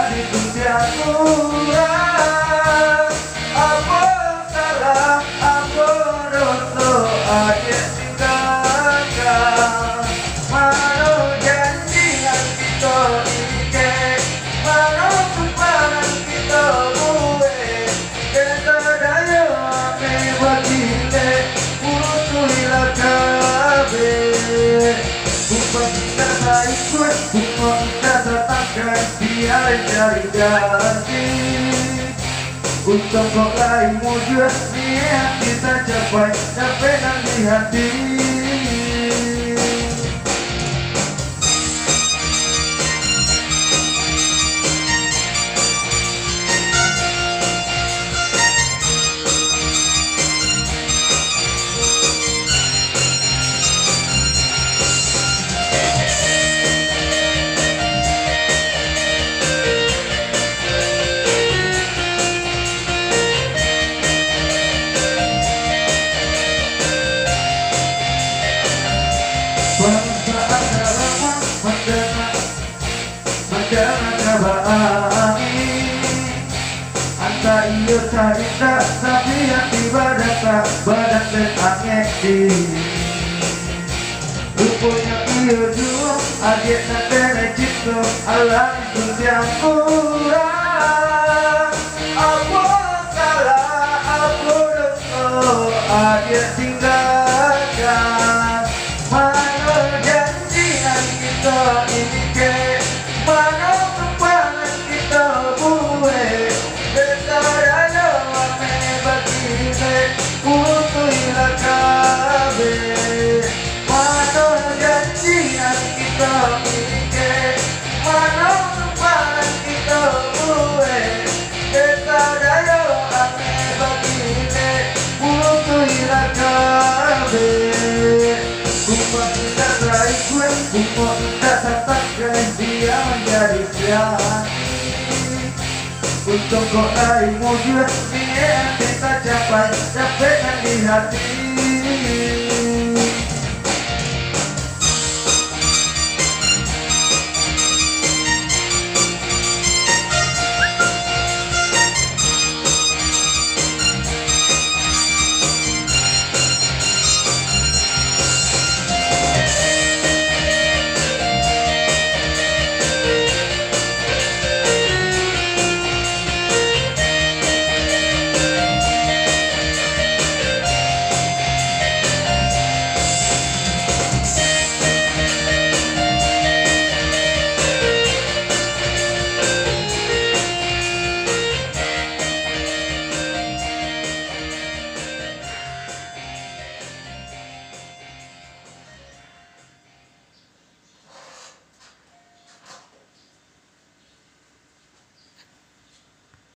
menjadi tujuan kurang. Apa salah, apa dosa adik tinggalkan. Mana janjian kita ini, mana tumpahan kita buat. Kita daya ame bagile, putuhilah kabeh. Bukan kita ikut, bukan kita datangkan, biar cari ganti. Untuk kau lain wujud, niat kita capai, sampai nanti hati. Bangsa agama mendengar kabar anta iyo cerita tapi hati badak badak dan angin rupanya iyo juang adik nanti cipta Allah itu yang kurang. Apa salah, apa dosa adik tinggalkan. Mana janjian kita ini ke, mana tumpahan kita buat. Kita daya ame bagile, putuhilah kabeh. Mana janjian kita ini ke, mana tumpahan kita buat. Kita daya ame bagile, putuhilah kabeh. Bukan kita raih gue, bukan kita katakan dia menjadi siapa. Untuk kau raih wujud, niat kita capai, sampai di hati.